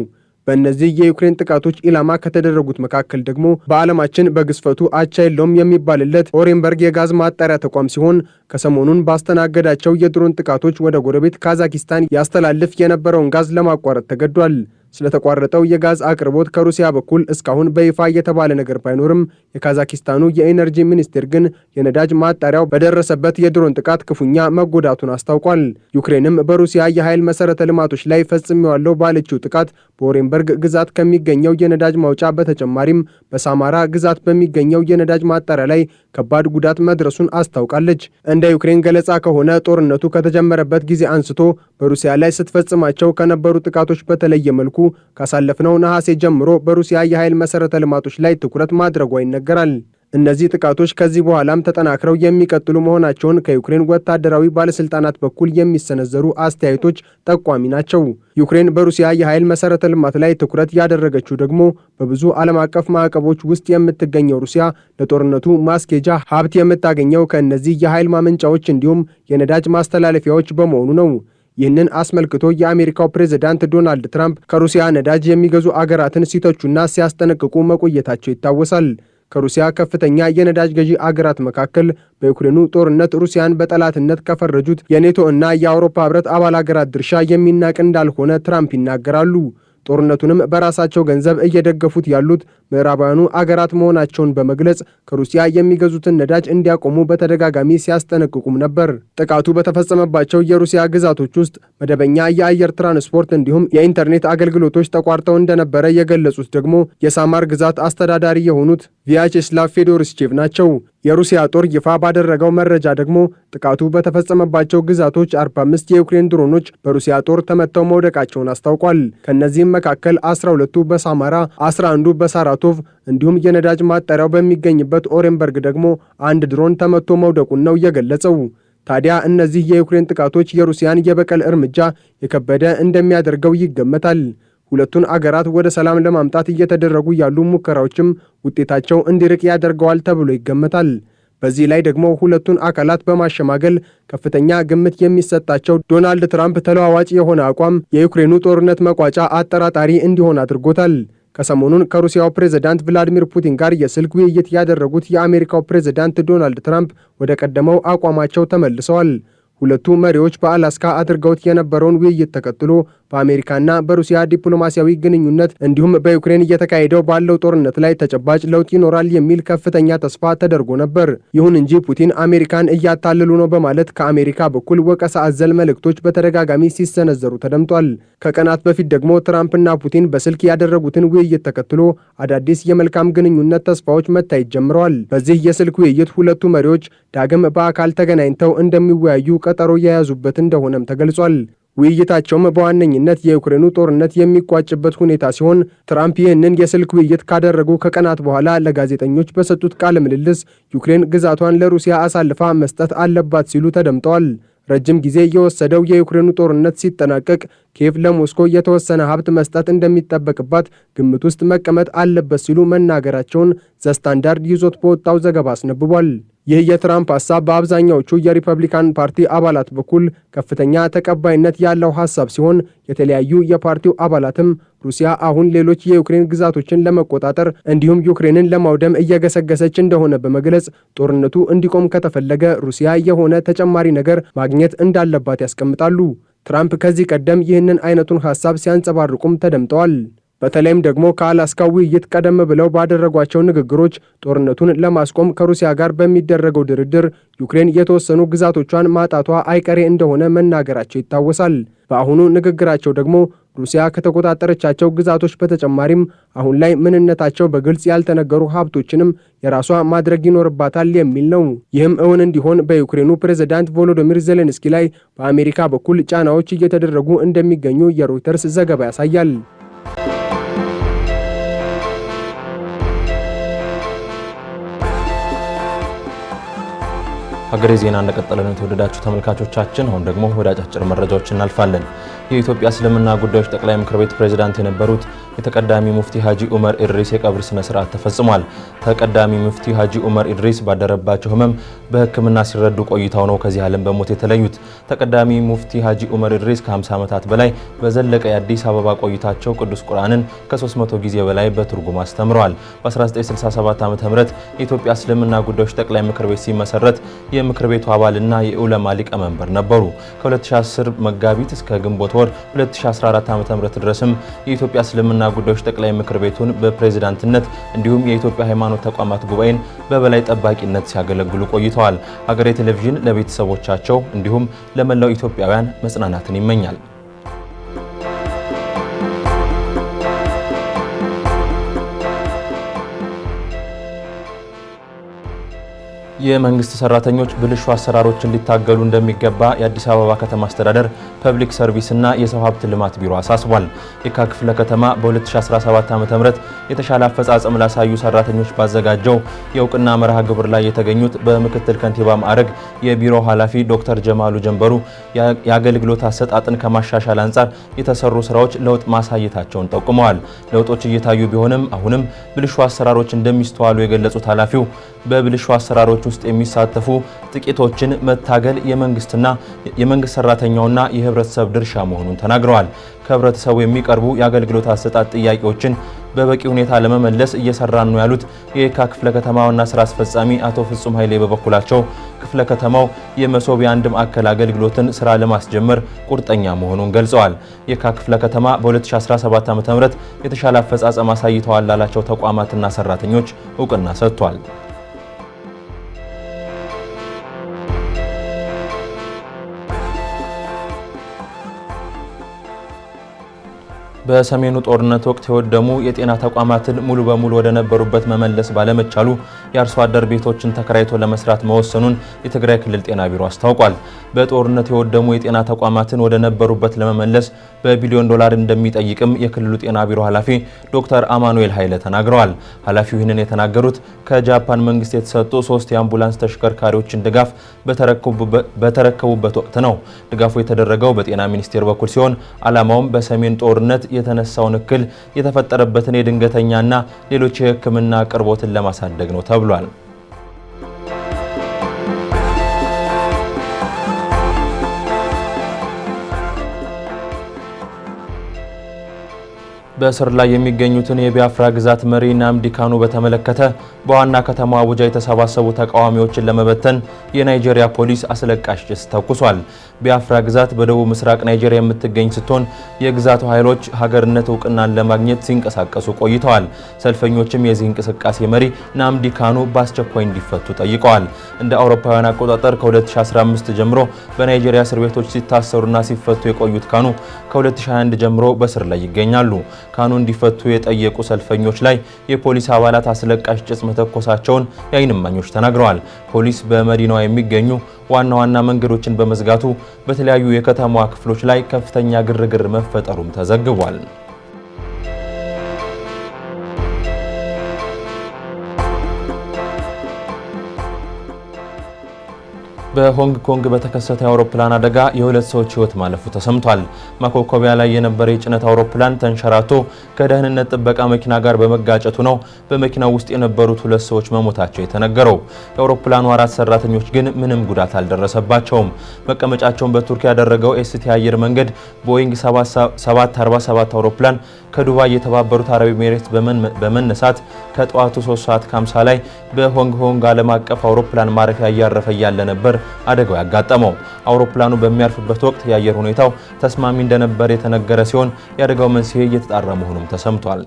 በእነዚህ የዩክሬን ጥቃቶች ኢላማ ከተደረጉት መካከል ደግሞ በዓለማችን በግዝፈቱ አቻ የለውም የሚባልለት ኦሬንበርግ የጋዝ ማጣሪያ ተቋም ሲሆን ከሰሞኑን ባስተናገዳቸው የድሮን ጥቃቶች ወደ ጎረቤት ካዛኪስታን ያስተላልፍ የነበረውን ጋዝ ለማቋረጥ ተገዷል። ስለተቋረጠው የጋዝ አቅርቦት ከሩሲያ በኩል እስካሁን በይፋ የተባለ ነገር ባይኖርም የካዛኪስታኑ የኢነርጂ ሚኒስቴር ግን የነዳጅ ማጣሪያው በደረሰበት የድሮን ጥቃት ክፉኛ መጎዳቱን አስታውቋል። ዩክሬንም በሩሲያ የኃይል መሰረተ ልማቶች ላይ ፈጽሜዋለሁ ባለችው ጥቃት በኦሬንበርግ ግዛት ከሚገኘው የነዳጅ ማውጫ በተጨማሪም በሳማራ ግዛት በሚገኘው የነዳጅ ማጣሪያ ላይ ከባድ ጉዳት መድረሱን አስታውቃለች። እንደ ዩክሬን ገለጻ ከሆነ ጦርነቱ ከተጀመረበት ጊዜ አንስቶ በሩሲያ ላይ ስትፈጽማቸው ከነበሩ ጥቃቶች በተለየ መልኩ ካሳለፍነው ነሐሴ ጀምሮ በሩሲያ የኃይል መሰረተ ልማቶች ላይ ትኩረት ማድረጓ ይነገራል። እነዚህ ጥቃቶች ከዚህ በኋላም ተጠናክረው የሚቀጥሉ መሆናቸውን ከዩክሬን ወታደራዊ ባለስልጣናት በኩል የሚሰነዘሩ አስተያየቶች ጠቋሚ ናቸው። ዩክሬን በሩሲያ የኃይል መሰረተ ልማት ላይ ትኩረት ያደረገችው ደግሞ በብዙ ዓለም አቀፍ ማዕቀቦች ውስጥ የምትገኘው ሩሲያ ለጦርነቱ ማስኬጃ ሀብት የምታገኘው ከእነዚህ የኃይል ማመንጫዎች እንዲሁም የነዳጅ ማስተላለፊያዎች በመሆኑ ነው። ይህንን አስመልክቶ የአሜሪካው ፕሬዝዳንት ዶናልድ ትራምፕ ከሩሲያ ነዳጅ የሚገዙ አገራትን ሲተቹና ሲያስጠነቅቁ መቆየታቸው ይታወሳል። ከሩሲያ ከፍተኛ የነዳጅ ገዢ አገራት መካከል በዩክሬኑ ጦርነት ሩሲያን በጠላትነት ከፈረጁት የኔቶ እና የአውሮፓ ሕብረት አባል አገራት ድርሻ የሚናቅ እንዳልሆነ ትራምፕ ይናገራሉ። ጦርነቱንም በራሳቸው ገንዘብ እየደገፉት ያሉት ምዕራባውያኑ አገራት መሆናቸውን በመግለጽ ከሩሲያ የሚገዙትን ነዳጅ እንዲያቆሙ በተደጋጋሚ ሲያስጠነቅቁም ነበር። ጥቃቱ በተፈጸመባቸው የሩሲያ ግዛቶች ውስጥ መደበኛ የአየር ትራንስፖርት እንዲሁም የኢንተርኔት አገልግሎቶች ተቋርጠው እንደነበረ የገለጹት ደግሞ የሳማር ግዛት አስተዳዳሪ የሆኑት ቪያቼስላቭ ፌዶርስቼቭ ናቸው። የሩሲያ ጦር ይፋ ባደረገው መረጃ ደግሞ ጥቃቱ በተፈጸመባቸው ግዛቶች 45 የዩክሬን ድሮኖች በሩሲያ ጦር ተመተው መውደቃቸውን አስታውቋል። ከእነዚህም መካከል 12ቱ በሳማራ፣ 11ዱ በሳራቶቭ እንዲሁም የነዳጅ ማጣሪያው በሚገኝበት ኦሬንበርግ ደግሞ አንድ ድሮን ተመቶ መውደቁን ነው የገለጸው። ታዲያ እነዚህ የዩክሬን ጥቃቶች የሩሲያን የበቀል እርምጃ የከበደ እንደሚያደርገው ይገመታል። ሁለቱን አገራት ወደ ሰላም ለማምጣት እየተደረጉ ያሉ ሙከራዎችም ውጤታቸው እንዲርቅ ያደርገዋል ተብሎ ይገመታል። በዚህ ላይ ደግሞ ሁለቱን አካላት በማሸማገል ከፍተኛ ግምት የሚሰጣቸው ዶናልድ ትራምፕ ተለዋዋጭ የሆነ አቋም የዩክሬኑ ጦርነት መቋጫ አጠራጣሪ እንዲሆን አድርጎታል። ከሰሞኑን ከሩሲያው ፕሬዝዳንት ቭላዲሚር ፑቲን ጋር የስልክ ውይይት ያደረጉት የአሜሪካው ፕሬዝዳንት ዶናልድ ትራምፕ ወደ ቀደመው አቋማቸው ተመልሰዋል። ሁለቱ መሪዎች በአላስካ አድርገውት የነበረውን ውይይት ተከትሎ በአሜሪካና በሩሲያ ዲፕሎማሲያዊ ግንኙነት እንዲሁም በዩክሬን እየተካሄደው ባለው ጦርነት ላይ ተጨባጭ ለውጥ ይኖራል የሚል ከፍተኛ ተስፋ ተደርጎ ነበር። ይሁን እንጂ ፑቲን አሜሪካን እያታለሉ ነው በማለት ከአሜሪካ በኩል ወቀሳ አዘል መልእክቶች በተደጋጋሚ ሲሰነዘሩ ተደምጧል። ከቀናት በፊት ደግሞ ትራምፕና ፑቲን በስልክ ያደረጉትን ውይይት ተከትሎ አዳዲስ የመልካም ግንኙነት ተስፋዎች መታየት ጀምረዋል። በዚህ የስልክ ውይይት ሁለቱ መሪዎች ዳግም በአካል ተገናኝተው እንደሚወያዩ ቀጠሮ የያዙበት እንደሆነም ተገልጿል። ውይይታቸውም በዋነኝነት የዩክሬኑ ጦርነት የሚቋጭበት ሁኔታ ሲሆን ትራምፕ ይህንን የስልክ ውይይት ካደረጉ ከቀናት በኋላ ለጋዜጠኞች በሰጡት ቃለ ምልልስ ዩክሬን ግዛቷን ለሩሲያ አሳልፋ መስጠት አለባት ሲሉ ተደምጠዋል። ረጅም ጊዜ የወሰደው የዩክሬኑ ጦርነት ሲጠናቀቅ ኪየቭ ለሞስኮ የተወሰነ ሀብት መስጠት እንደሚጠበቅባት ግምት ውስጥ መቀመጥ አለበት ሲሉ መናገራቸውን ዘስታንዳርድ ይዞት በወጣው ዘገባ አስነብቧል። ይህ የትራምፕ ሀሳብ በአብዛኛዎቹ የሪፐብሊካን ፓርቲ አባላት በኩል ከፍተኛ ተቀባይነት ያለው ሀሳብ ሲሆን የተለያዩ የፓርቲው አባላትም ሩሲያ አሁን ሌሎች የዩክሬን ግዛቶችን ለመቆጣጠር እንዲሁም ዩክሬንን ለማውደም እየገሰገሰች እንደሆነ በመግለጽ ጦርነቱ እንዲቆም ከተፈለገ ሩሲያ የሆነ ተጨማሪ ነገር ማግኘት እንዳለባት ያስቀምጣሉ። ትራምፕ ከዚህ ቀደም ይህንን አይነቱን ሀሳብ ሲያንጸባርቁም ተደምጠዋል። በተለይም ደግሞ ከአላስካ ውይይት ቀደም ብለው ባደረጓቸው ንግግሮች ጦርነቱን ለማስቆም ከሩሲያ ጋር በሚደረገው ድርድር ዩክሬን የተወሰኑ ግዛቶቿን ማጣቷ አይቀሬ እንደሆነ መናገራቸው ይታወሳል። በአሁኑ ንግግራቸው ደግሞ ሩሲያ ከተቆጣጠረቻቸው ግዛቶች በተጨማሪም አሁን ላይ ምንነታቸው በግልጽ ያልተነገሩ ሀብቶችንም የራሷ ማድረግ ይኖርባታል የሚል ነው። ይህም እውን እንዲሆን በዩክሬኑ ፕሬዝዳንት ቮሎዶሚር ዜሌንስኪ ላይ በአሜሪካ በኩል ጫናዎች እየተደረጉ እንደሚገኙ የሮይተርስ ዘገባ ያሳያል። ሀገሬ ዜና እንደቀጠለ ነው። የተወደዳችሁ ተመልካቾቻችን፣ አሁን ደግሞ ወደ አጫጭር መረጃዎች እናልፋለን። የኢትዮጵያ እስልምና ጉዳዮች ጠቅላይ ምክር ቤት ፕሬዝዳንት የነበሩት የተቀዳሚ ሙፍቲ ሀጂ ዑመር ኢድሪስ የቀብር ስነ ስርዓት ተፈጽሟል። ተቀዳሚ ሙፍቲ ሀጂ ዑመር ኢድሪስ ባደረባቸው ህመም በሕክምና ሲረዱ ቆይተው ነው ከዚህ ዓለም በሞት የተለዩት። ተቀዳሚ ሙፍቲ ሀጂ ዑመር ኢድሪስ ከ50 ዓመታት በላይ በዘለቀ የአዲስ አበባ ቆይታቸው ቅዱስ ቁርአንን ከ300 ጊዜ በላይ በትርጉም አስተምረዋል። በ1967 ዓ.ም የኢትዮጵያ እስልምና ጉዳዮች ጠቅላይ ምክር ቤት ሲመሰረት የምክር ቤቱ አባልና የዑለማ ሊቀመንበር ነበሩ። ከ2010 መጋቢት እስከ ግንቦት ወር 2014 ዓ.ም ድረስም የኢትዮጵያ እስልምና ጉዳዮች ጠቅላይ ምክር ቤቱን በፕሬዝዳንትነት እንዲሁም የኢትዮጵያ ሃይማኖት ተቋማት ጉባኤን በበላይ ጠባቂነት ሲያገለግሉ ቆይተዋል። ሀገሬ ቴሌቪዥን ለቤተሰቦቻቸው እንዲሁም ለመላው ኢትዮጵያውያን መጽናናትን ይመኛል። የመንግስት ሰራተኞች ብልሹ አሰራሮች እንዲታገሉ እንደሚገባ የአዲስ አበባ ከተማ አስተዳደር ፐብሊክ ሰርቪስ እና የሰው ሀብት ልማት ቢሮ አሳስቧል። የካ ክፍለ ከተማ በ2017 ዓ.ም የተሻለ አፈጻጸም ላሳዩ ሰራተኞች ባዘጋጀው የእውቅና መርሃ ግብር ላይ የተገኙት በምክትል ከንቲባ ማዕረግ የቢሮ ኃላፊ ዶክተር ጀማሉ ጀንበሩ የአገልግሎት አሰጣጥን ከማሻሻል አንጻር የተሰሩ ስራዎች ለውጥ ማሳየታቸውን ጠቁመዋል። ለውጦች እየታዩ ቢሆንም አሁንም ብልሹ አሰራሮች እንደሚስተዋሉ የገለጹት ኃላፊው በብልሹ አሰራሮች ውስጥ የሚሳተፉ ጥቂቶችን መታገል የመንግስት ሰራተኛውና የህብረተሰብ ድርሻ መሆኑን ተናግረዋል። ከህብረተሰቡ የሚቀርቡ የአገልግሎት አሰጣጥ ጥያቄዎችን በበቂ ሁኔታ ለመመለስ እየሰራን ነው ያሉት የየካ ክፍለ ከተማ ዋና ስራ አስፈጻሚ አቶ ፍጹም ኃይሌ በበኩላቸው ክፍለ ከተማው የመሶብ የአንድ ማዕከል አገልግሎትን ስራ ለማስጀመር ቁርጠኛ መሆኑን ገልጸዋል። የካ ክፍለ ከተማ በ2017 ዓ.ም የተሻለ አፈጻጸም አሳይተዋል ላላቸው ተቋማትና ሰራተኞች እውቅና ሰጥቷል። በሰሜኑ ጦርነት ወቅት የወደሙ የጤና ተቋማትን ሙሉ በሙሉ ወደ ነበሩበት መመለስ ባለመቻሉ የአርሶ አደር ቤቶችን ተከራይቶ ለመስራት መወሰኑን የትግራይ ክልል ጤና ቢሮ አስታውቋል። በጦርነት የወደሙ የጤና ተቋማትን ወደ ነበሩበት ለመመለስ በቢሊዮን ዶላር እንደሚጠይቅም የክልሉ ጤና ቢሮ ኃላፊ ዶክተር አማኑኤል ኃይለ ተናግረዋል። ኃላፊው ይህንን የተናገሩት ከጃፓን መንግስት የተሰጡ 3 የአምቡላንስ ተሽከርካሪዎችን ድጋፍ በተረከቡበት ወቅት ነው። ድጋፉ የተደረገው በጤና ሚኒስቴር በኩል ሲሆን ዓላማውም በሰሜን ጦርነት የተነሳውን እክል የተፈጠረበትን የድንገተኛና ሌሎች የሕክምና አቅርቦትን ለማሳደግ ነው ተብሏል። በእስር ላይ የሚገኙትን የቢያፍራ ግዛት መሪ ናምዲ ካኑ በተመለከተ በዋና ከተማ አቡጃ የተሰባሰቡ ተቃዋሚዎችን ለመበተን የናይጄሪያ ፖሊስ አስለቃሽ ጭስ ተኩሷል። ቢያፍራ ግዛት በደቡብ ምስራቅ ናይጄሪያ የምትገኝ ስትሆን የግዛቱ ኃይሎች ሀገርነት እውቅናን ለማግኘት ሲንቀሳቀሱ ቆይተዋል። ሰልፈኞችም የዚህ እንቅስቃሴ መሪ ናምዲ ካኑ በአስቸኳይ እንዲፈቱ ጠይቀዋል። እንደ አውሮፓውያን አቆጣጠር ከ2015 ጀምሮ በናይጄሪያ እስር ቤቶች ሲታሰሩና ሲፈቱ የቆዩት ካኑ ከ2021 ጀምሮ በእስር ላይ ይገኛሉ። ካኑ እንዲፈቱ የጠየቁ ሰልፈኞች ላይ የፖሊስ አባላት አስለቃሽ ጭስ መተኮሳቸውን የዓይን እማኞች ተናግረዋል። ፖሊስ በመዲናዋ የሚገኙ ዋና ዋና መንገዶችን በመዝጋቱ በተለያዩ የከተማዋ ክፍሎች ላይ ከፍተኛ ግርግር መፈጠሩም ተዘግቧል። በሆንግ ኮንግ በተከሰተ የአውሮፕላን አደጋ የሁለት ሰዎች ህይወት ማለፉ ተሰምቷል። ማኮኮቢያ ላይ የነበረ የጭነት አውሮፕላን ተንሸራቶ ከደህንነት ጥበቃ መኪና ጋር በመጋጨቱ ነው በመኪናው ውስጥ የነበሩት ሁለት ሰዎች መሞታቸው የተነገረው። የአውሮፕላኑ 4 ሰራተኞች ግን ምንም ጉዳት አልደረሰባቸውም። መቀመጫቸውን በቱርክ ያደረገው ኤስቲ አየር መንገድ ቦይንግ 747 አውሮፕላን ከዱባይ የተባበሩት አረብ ኤሚሬትስ በመነሳት ከጠዋቱ 3:50 ላይ በሆንግ ኮንግ ዓለም አቀፍ አውሮፕላን ማረፊያ እያረፈ ያለ ነበር አደጋው ያጋጠመው። አውሮፕላኑ በሚያርፍበት ወቅት የአየር ሁኔታው ተስማሚ እንደነበር የተነገረ ሲሆን የአደጋው መንስኤ እየተጣራ መሆኑም ተሰምቷል።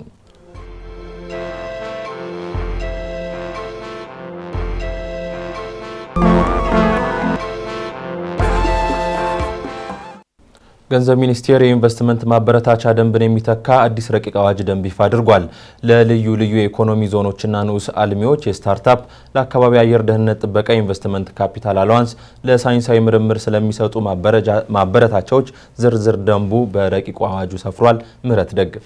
ገንዘብ ሚኒስቴር የኢንቨስትመንት ማበረታቻ ደንብን የሚተካ አዲስ ረቂቅ አዋጅ ደንብ ይፋ አድርጓል። ለልዩ ልዩ የኢኮኖሚ ዞኖችና ንዑስ አልሚዎች የስታርታፕ ለአካባቢ አየር ደህንነት ጥበቃ ኢንቨስትመንት ካፒታል አላዋንስ ለሳይንሳዊ ምርምር ስለሚሰጡ ማበረታቻዎች ዝርዝር ደንቡ በረቂቁ አዋጁ ሰፍሯል። ምህረት ደግፍ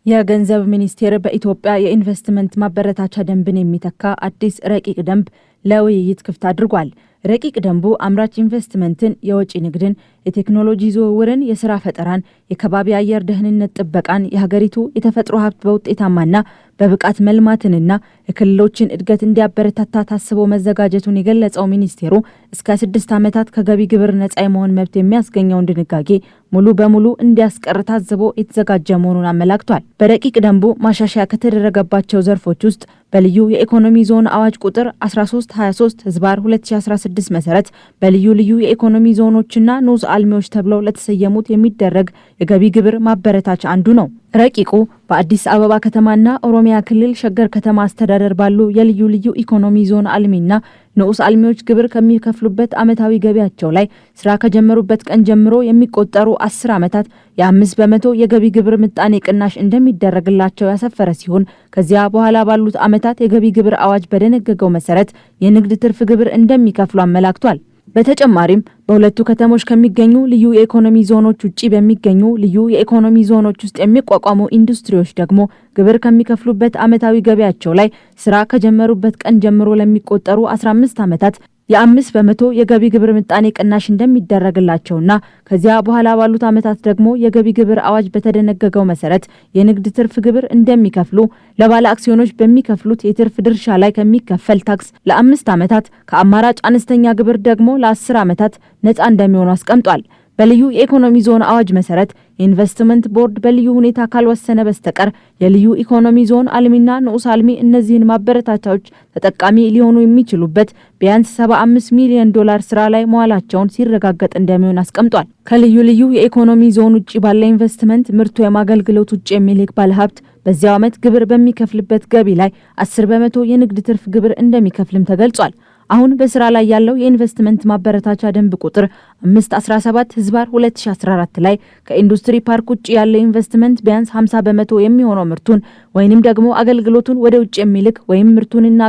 የገንዘብ ሚኒስቴር በኢትዮጵያ የኢንቨስትመንት ማበረታቻ ደንብን የሚተካ አዲስ ረቂቅ ደንብ ለውይይት ክፍት አድርጓል። ረቂቅ ደንቡ አምራች ኢንቨስትመንትን፣ የወጪ ንግድን፣ የቴክኖሎጂ ዝውውርን፣ የስራ ፈጠራን፣ የከባቢ አየር ደህንነት ጥበቃን፣ የሀገሪቱ የተፈጥሮ ሀብት በውጤታማና በብቃት መልማትንና የክልሎችን እድገት እንዲያበረታታ ታስቦ መዘጋጀቱን የገለጸው ሚኒስቴሩ እስከ 6 ዓመታት ከገቢ ግብር ነፃ የመሆን መብት የሚያስገኘውን ድንጋጌ ሙሉ በሙሉ እንዲያስቀር ታስቦ የተዘጋጀ መሆኑን አመላክቷል። በረቂቅ ደንቡ ማሻሻያ ከተደረገባቸው ዘርፎች ውስጥ በልዩ የኢኮኖሚ ዞን አዋጅ ቁጥር 1323/2016 መሰረት በልዩ ልዩ የኢኮኖሚ ዞኖችና ንዑስ አልሚዎች ተብለው ለተሰየሙት የሚደረግ የገቢ ግብር ማበረታቻ አንዱ ነው። ረቂቁ በአዲስ አበባ ከተማና ኦሮሚያ ክልል ሸገር ከተማ አስተዳደር ባሉ የልዩ ልዩ ኢኮኖሚ ዞን አልሚና ንዑስ አልሚዎች ግብር ከሚከፍሉበት ዓመታዊ ገቢያቸው ላይ ስራ ከጀመሩበት ቀን ጀምሮ የሚቆጠሩ 10 ዓመታት የ5 በመቶ የገቢ ግብር ምጣኔ ቅናሽ እንደሚደረግላቸው ያሰፈረ ሲሆን ከዚያ በኋላ ባሉት ዓመታት የገቢ ግብር አዋጅ በደነገገው መሰረት የንግድ ትርፍ ግብር እንደሚከፍሉ አመላክቷል። በተጨማሪም በሁለቱ ከተሞች ከሚገኙ ልዩ የኢኮኖሚ ዞኖች ውጪ በሚገኙ ልዩ የኢኮኖሚ ዞኖች ውስጥ የሚቋቋሙ ኢንዱስትሪዎች ደግሞ ግብር ከሚከፍሉበት ዓመታዊ ገቢያቸው ላይ ስራ ከጀመሩበት ቀን ጀምሮ ለሚቆጠሩ 15 ዓመታት የ5 በመቶ የገቢ ግብር ምጣኔ ቅናሽ እንደሚደረግላቸውና ከዚያ በኋላ ባሉት ዓመታት ደግሞ የገቢ ግብር አዋጅ በተደነገገው መሰረት የንግድ ትርፍ ግብር እንደሚከፍሉ፣ ለባለ አክሲዮኖች በሚከፍሉት የትርፍ ድርሻ ላይ ከሚከፈል ታክስ ለ5 ዓመታት ከአማራጭ አነስተኛ ግብር ደግሞ ለ10 ዓመታት ነፃ እንደሚሆኑ አስቀምጧል። በልዩ የኢኮኖሚ ዞን አዋጅ መሰረት የኢንቨስትመንት ቦርድ በልዩ ሁኔታ ካልወሰነ በስተቀር የልዩ ኢኮኖሚ ዞን አልሚና ንዑስ አልሚ እነዚህን ማበረታቻዎች ተጠቃሚ ሊሆኑ የሚችሉበት ቢያንስ $75 ሚሊዮን ስራ ላይ መዋላቸውን ሲረጋገጥ እንደሚሆን አስቀምጧል። ከልዩ ልዩ የኢኮኖሚ ዞን ውጪ ባለ ኢንቨስትመንት ምርቱ የማገልግሎት ውጪ የሚልክ ባለሀብት በዚያው ዓመት ግብር በሚከፍልበት ገቢ ላይ 10 በመቶ የንግድ ትርፍ ግብር እንደሚከፍልም ተገልጿል። አሁን በስራ ላይ ያለው የኢንቨስትመንት ማበረታቻ ደንብ ቁጥር 517/2014 ላይ ከኢንዱስትሪ ፓርክ ውጪ ያለ ኢንቨስትመንት ቢያንስ 50 በመቶ የሚሆነው ምርቱን ወይንም ደግሞ አገልግሎቱን ወደ ውጭ የሚልክ ወይም ምርቱንና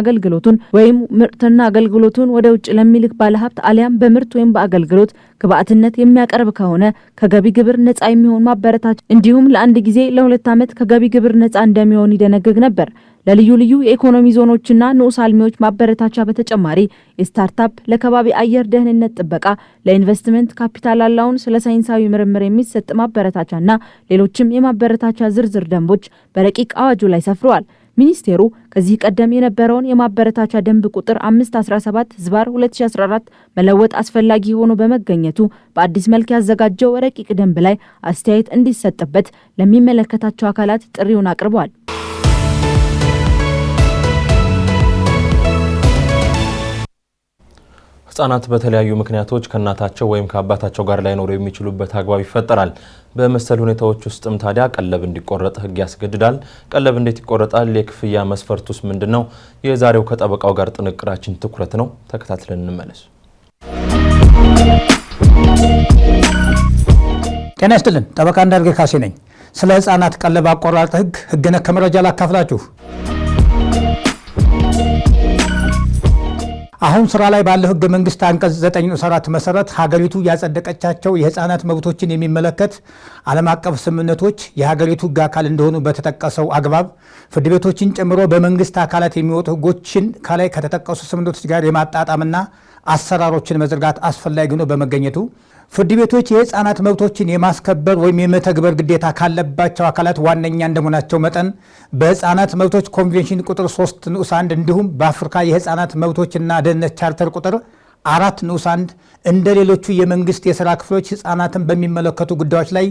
አገልግሎቱን ወደ ውጭ ለሚልክ ባለሀብት አሊያም በምርት ወይም በአገልግሎት ግብአትነት የሚያቀርብ ከሆነ ከገቢ ግብር ነፃ የሚሆን ማበረታቻ እንዲሁም ለአንድ ጊዜ ለ2 ዓመት ከገቢ ግብር ነፃ እንደሚሆን ይደነግግ ነበር። ለልዩ ልዩ የኢኮኖሚ ዞኖችና ንዑስ አልሚዎች ማበረታቻ በተጨማሪ የስታርታፕ፣ ለከባቢ አየር ደህንነት ጥበቃ፣ ለኢንቨስትመንት ካፒታል አላውንስ፣ ለሳይንሳዊ ምርምር የሚሰጥ ማበረታቻና ሌሎችም የማበረታቻ ዝርዝር ደንቦች በረቂቅ አዋጁ ላይ ሰፍረዋል። ሚኒስቴሩ ከዚህ ቀደም የነበረውን የማበረታቻ ደንብ ቁጥር 517/2014 መለወጥ አስፈላጊ ሆኖ በመገኘቱ በአዲስ መልክ ያዘጋጀው ረቂቅ ደንብ ላይ አስተያየት እንዲሰጥበት ለሚመለከታቸው አካላት ጥሪውን አቅርበዋል። ህጻናት በተለያዩ ምክንያቶች ከእናታቸው ወይም ከአባታቸው ጋር ላይኖሩ የሚችሉበት አግባብ ይፈጠራል። በመሰል ሁኔታዎች ውስጥም ታዲያ ቀለብ እንዲቆረጥ ህግ ያስገድዳል። ቀለብ እንዴት ይቆረጣል? የክፍያ መስፈርቱስ ምንድነው? የዛሬው ከጠበቃው ጋር ጥንቅራችን ትኩረት ነው። ተከታትለን እንመለስ። ጤና ይስጥልን። ጠበቃ እንዳርገ ካሴ ነኝ። ስለ ህጻናት ቀለብ አቆራረጥ ህግ ነክ መረጃ ላካፍላችሁ። አሁን ስራ ላይ ባለው ህገ መንግስት አንቀጽ 9 መሰረት ሀገሪቱ ያጸደቀቻቸው የህፃናት መብቶችን የሚመለከት ዓለም አቀፍ ስምምነቶች የሀገሪቱ ህግ አካል እንደሆኑ በተጠቀሰው አግባብ ፍርድ ቤቶችን ጨምሮ በመንግስት አካላት የሚወጡ ህጎችን ከላይ ከተጠቀሱ ስምምነቶች ጋር የማጣጣምና አሰራሮችን መዘርጋት አስፈላጊ ሆኖ በመገኘቱ ፍርድ ቤቶች የህፃናት መብቶችን የማስከበር ወይም የመተግበር ግዴታ ካለባቸው አካላት ዋነኛ እንደመሆናቸው መጠን በህፃናት መብቶች ኮንቬንሽን ቁጥር 3 ንዑስ 1 እንዲሁም በአፍሪካ የህፃናት መብቶችና ደህንነት ቻርተር ቁጥር 4 ንዑስ 1 እንደ ሌሎቹ የመንግስት የሥራ ክፍሎች ህፃናትን በሚመለከቱ ጉዳዮች ላይ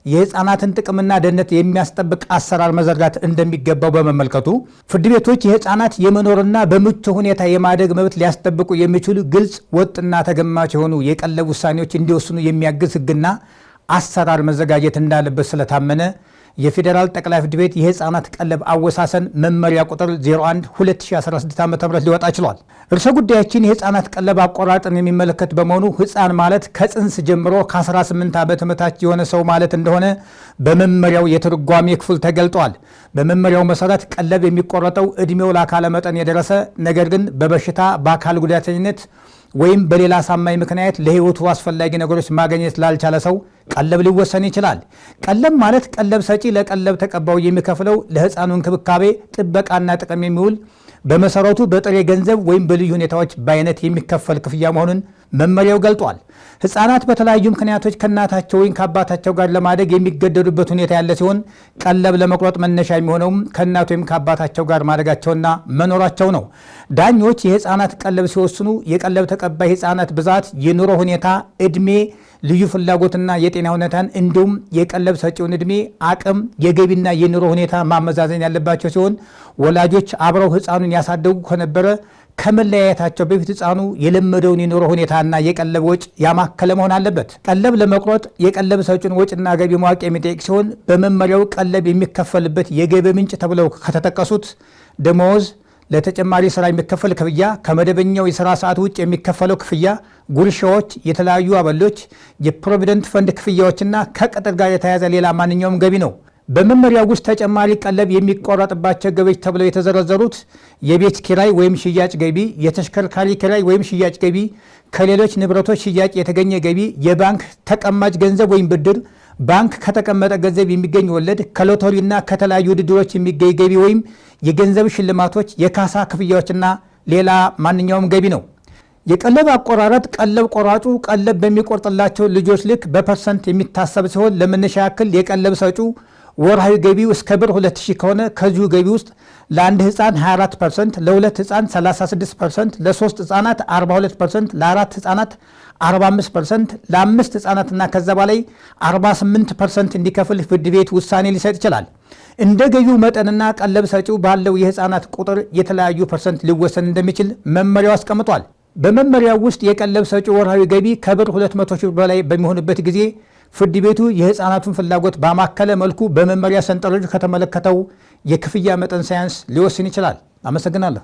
የህፃናትን ጥቅምና ደህንነት የሚያስጠብቅ አሰራር መዘርጋት እንደሚገባው በመመልከቱ ፍርድ ቤቶች የህፃናት የመኖርና በምቹ ሁኔታ የማደግ መብት ሊያስጠብቁ የሚችሉ ግልጽ፣ ወጥና ተገማች የሆኑ የቀለብ ውሳኔዎች እንዲወስኑ የሚያግዝ ህግና አሰራር መዘጋጀት እንዳለበት ስለታመነ የፌዴራል ጠቅላይ ፍርድ ቤት የህፃናት ቀለብ አወሳሰን መመሪያ ቁጥር 01/2016 ዓ.ም ሊወጣ ችሏል። ርዕሰ ጉዳያችን የህፃናት ቀለብ አቆራረጥን የሚመለከት በመሆኑ ህፃን ማለት ከጽንስ ጀምሮ ከ18 ዓመት በታች የሆነ ሰው ማለት እንደሆነ በመመሪያው የትርጓሜ ክፍል ተገልጧል። በመመሪያው መሰረት ቀለብ የሚቆረጠው እድሜው ለአካለ መጠን የደረሰ ነገር ግን በበሽታ በአካል ጉዳተኝነት ወይም በሌላ አሳማኝ ምክንያት ለህይወቱ አስፈላጊ ነገሮች ማግኘት ላልቻለ ሰው ቀለብ ሊወሰን ይችላል። ቀለብ ማለት ቀለብ ሰጪ ለቀለብ ተቀባዩ የሚከፍለው ለህፃኑ እንክብካቤ፣ ጥበቃና ጥቅም የሚውል በመሰረቱ በጥሬ ገንዘብ ወይም በልዩ ሁኔታዎች በአይነት የሚከፈል ክፍያ መሆኑን መመሪያው ገልጧል። ህፃናት በተለያዩ ምክንያቶች ከእናታቸው ወይም ከአባታቸው ጋር ለማደግ የሚገደዱበት ሁኔታ ያለ ሲሆን ቀለብ ለመቁረጥ መነሻ የሚሆነውም ከእናት ወይም ከአባታቸው ጋር ማደጋቸውና መኖራቸው ነው። ዳኞች የህፃናት ቀለብ ሲወስኑ የቀለብ ተቀባይ ህፃናት ብዛት፣ የኑሮ ሁኔታ፣ እድሜ፣ ልዩ ፍላጎትና የጤና ሁኔታን እንዲሁም የቀለብ ሰጪውን እድሜ፣ አቅም፣ የገቢና የኑሮ ሁኔታ ማመዛዘን ያለባቸው ሲሆን ወላጆች አብረው ህፃኑን ያሳደጉ ከነበረ ከመለያየታቸው በፊት ህፃኑ የለመደውን የኑሮ ሁኔታና የቀለብ ወጭ ያማከለ መሆን አለበት። ቀለብ ለመቁረጥ የቀለብ ሰጪውን ወጭና ገቢ ማወቅ የሚጠይቅ ሲሆን በመመሪያው ቀለብ የሚከፈልበት የገቢ ምንጭ ተብለው ከተጠቀሱት ደመወዝ፣ ለተጨማሪ ስራ የሚከፈል ክፍያ፣ ከመደበኛው የስራ ሰዓት ውጭ የሚከፈለው ክፍያ፣ ጉርሻዎች፣ የተለያዩ አበሎች፣ የፕሮቪደንት ፈንድ ክፍያዎችና ከቅጥር ጋር የተያያዘ ሌላ ማንኛውም ገቢ ነው። በመመሪያው ውስጥ ተጨማሪ ቀለብ የሚቆረጥባቸው ገቢዎች ተብለው የተዘረዘሩት የቤት ኪራይ ወይም ሽያጭ ገቢ፣ የተሽከርካሪ ኪራይ ወይም ሽያጭ ገቢ፣ ከሌሎች ንብረቶች ሽያጭ የተገኘ ገቢ፣ የባንክ ተቀማጭ ገንዘብ ወይም ብድር፣ ባንክ ከተቀመጠ ገንዘብ የሚገኝ ወለድ፣ ከሎተሪና ከተለያዩ ውድድሮች የሚገኝ ገቢ ወይም የገንዘብ ሽልማቶች፣ የካሳ ክፍያዎችና ሌላ ማንኛውም ገቢ ነው። የቀለብ አቆራረጥ ቀለብ ቆራጩ ቀለብ በሚቆርጥላቸው ልጆች ልክ በፐርሰንት የሚታሰብ ሲሆን ለመነሻ ያክል የቀለብ ሰጪው ወርሃዊ ገቢው እስከ ብር 2000 ከሆነ ከዚሁ ገቢ ውስጥ ለአንድ ህፃን 24%፣ ለሁለት ህፃን 36%፣ ለሶስት ህፃናት 42%፣ ለአራት ህፃናት 45%፣ ለአምስት ህፃናትና ከዛ በላይ 48% እንዲከፍል ፍርድ ቤት ውሳኔ ሊሰጥ ይችላል። እንደ ገቢው መጠንና ቀለብ ሰጪው ባለው የህፃናት ቁጥር የተለያዩ ፐርሰንት ሊወሰን እንደሚችል መመሪያው አስቀምጧል። በመመሪያው ውስጥ የቀለብ ሰጪው ወርሃዊ ገቢ ከብር 200 ሺህ በላይ በሚሆንበት ጊዜ ፍርድ ቤቱ የህፃናቱን ፍላጎት ባማከለ መልኩ በመመሪያ ሰንጠረዡ ከተመለከተው የክፍያ መጠን ሳያንስ ሊወስን ይችላል። አመሰግናለሁ።